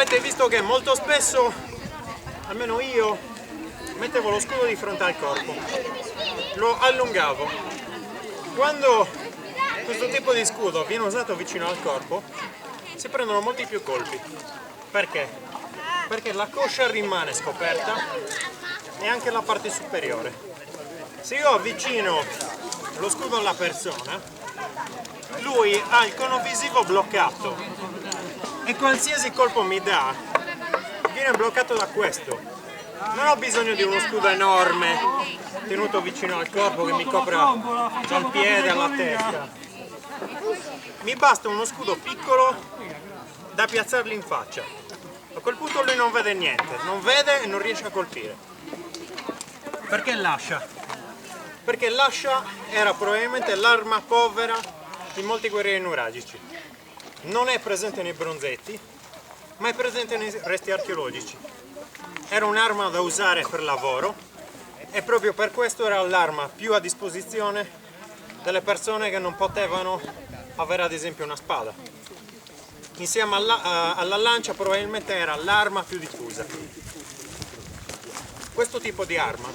Avete visto che molto spesso, almeno io, mettevo lo scudo di fronte al corpo, lo allungavo. Quando questo tipo di scudo viene usato vicino al corpo, si prendono molti più colpi. Perché? Perché la coscia rimane scoperta e anche la parte superiore. Se io avvicino lo scudo alla persona, lui ha il cono visivo bloccato e qualsiasi colpo mi dà viene bloccato da questo. Non ho bisogno di uno scudo enorme tenuto vicino al corpo che mi copra dal piede alla testa. Mi basta uno scudo piccolo da piazzargli in faccia. A quel punto lui non vede niente, non vede e non riesce a colpire. Perché l'ascia? Perché l'ascia era probabilmente l'arma povera di molti guerrieri nuragici. Non è presente nei bronzetti, ma è presente nei resti archeologici. Era un'arma da usare per lavoro e proprio per questo era l'arma più a disposizione delle persone che non potevano avere ad esempio una spada. Insieme alla lancia probabilmente era l'arma più diffusa. Questo tipo di arma,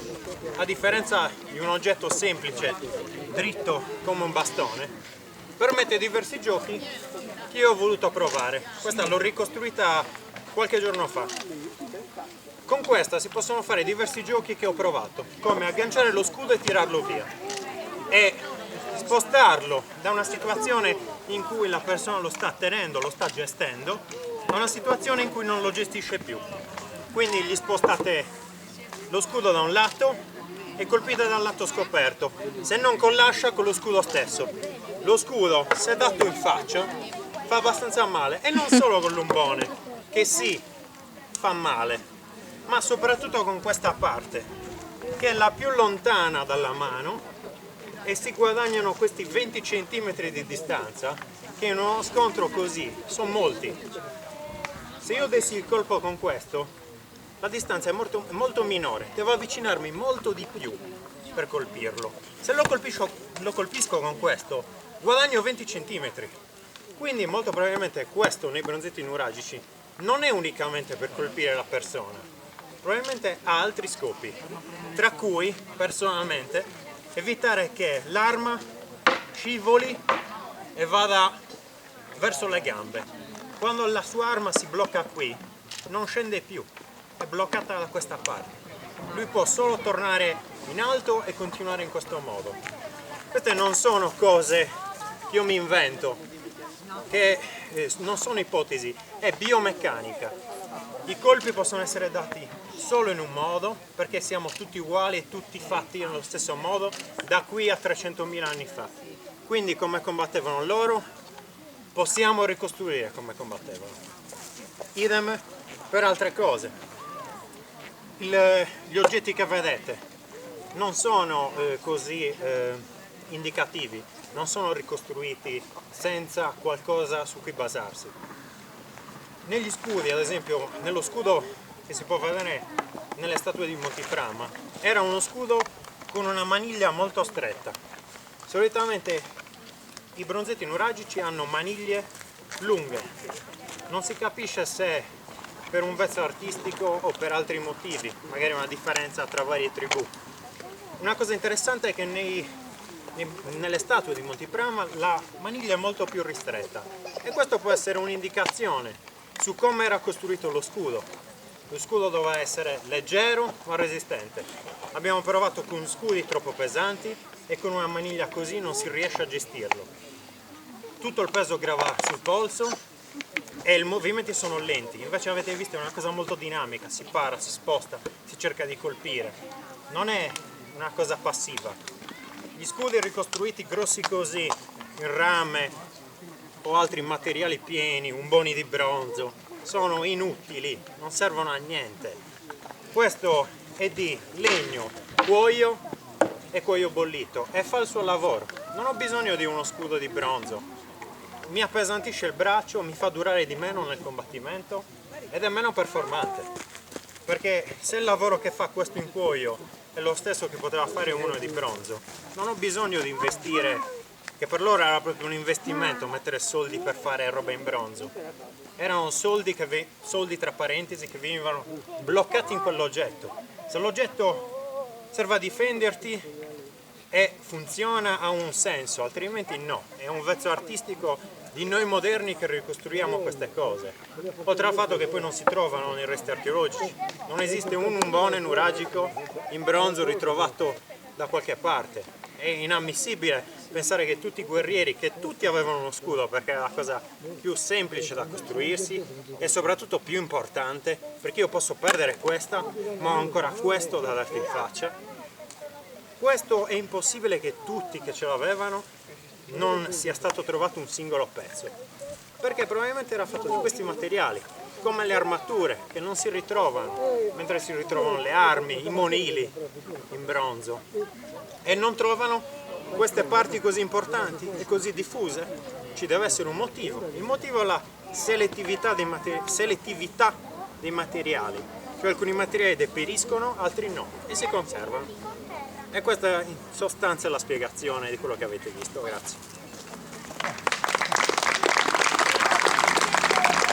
a differenza di un oggetto semplice, dritto come un bastone, permette diversi giochi che io ho voluto provare. Questa l'ho ricostruita qualche giorno fa. Con questa si possono fare diversi giochi che ho provato, come agganciare lo scudo e tirarlo via e spostarlo da una situazione in cui la persona lo sta tenendo, lo sta gestendo, a una situazione in cui non lo gestisce più. Quindi gli spostate lo scudo da un lato e colpite dal lato scoperto, se non con l'ascia, con lo scudo stesso. Lo scudo, se dato in faccia, fa abbastanza male, e non solo con l'umbone, che sì, fa male, ma soprattutto con questa parte, che è la più lontana dalla mano, e si guadagnano questi 20 cm di distanza, che in uno scontro così sono molti. Se io dessi il colpo con questo, la distanza è molto minore, devo avvicinarmi molto di più per colpirlo. Se lo colpisco con questo, guadagno 20 cm. Quindi molto probabilmente questo nei bronzetti nuragici non è unicamente per colpire la persona, probabilmente ha altri scopi, tra cui personalmente evitare che l'arma scivoli e vada verso le gambe. Quando la sua arma si blocca qui, non scende più, è bloccata da questa parte. Lui può solo tornare in alto e continuare in questo modo. Queste non sono cose che io mi invento, che non sono ipotesi, è biomeccanica. I colpi possono essere dati solo in un modo, perché siamo tutti uguali e tutti fatti nello stesso modo da qui a 300.000 anni fa. Quindi come combattevano loro, possiamo ricostruire come combattevano. Idem per altre cose. Gli oggetti che vedete non sono così indicativi, non sono ricostruiti senza qualcosa su cui basarsi. Negli scudi, ad esempio, nello scudo che si può vedere nelle statue di Montiframma, era uno scudo con una maniglia molto stretta. Solitamente i bronzetti nuragici hanno maniglie lunghe, non si capisce se per un vezzo artistico o per altri motivi, magari una differenza tra varie tribù. Una cosa interessante è che nelle statue di Montiframma la maniglia è molto più ristretta, e questo può essere un'indicazione su come era costruito lo scudo. Lo scudo doveva essere leggero ma resistente. Abbiamo provato con scudi troppo pesanti e con una maniglia così non si riesce a gestirlo. Tutto il peso grava sul polso e i movimenti sono lenti, invece avete visto è una cosa molto dinamica, si para, si sposta, si cerca di colpire. Non è una cosa passiva. Gli scudi ricostruiti grossi così, in rame o altri materiali pieni, umboni di bronzo, sono inutili, non servono a niente. Questo è di legno, cuoio e cuoio bollito e fa il suo lavoro. Non ho bisogno di uno scudo di bronzo, mi appesantisce il braccio, mi fa durare di meno nel combattimento ed è meno performante. Perché se il lavoro che fa questo in cuoio è lo stesso che poteva fare uno di bronzo, non ho bisogno di investire che per loro era proprio un investimento mettere soldi per fare roba in bronzo. Erano soldi, soldi tra parentesi che venivano bloccati in quell'oggetto. Se l'oggetto serve a difenderti e funziona, ha un senso, altrimenti no. È un vezzo artistico di noi moderni che ricostruiamo queste cose. Oltre al fatto che poi non si trovano nei resti archeologici. Non esiste un umbone nuragico in bronzo ritrovato da qualche parte. È inammissibile pensare che tutti i guerrieri, che tutti avevano uno scudo, perché è la cosa più semplice da costruirsi e soprattutto più importante, perché io posso perdere questa, ma ho ancora questo da darti in faccia. Questo è impossibile che tutti che ce l'avevano non sia stato trovato un singolo pezzo, perché probabilmente era fatto di questi materiali, come le armature, che non si ritrovano, mentre si ritrovano le armi, i monili in bronzo, e non trovano queste parti così importanti e così diffuse. Ci deve essere un motivo. Il motivo è la selettività dei materiali, cioè alcuni materiali deperiscono, altri no, e si conservano. E questa in sostanza è la spiegazione di quello che avete visto. Grazie.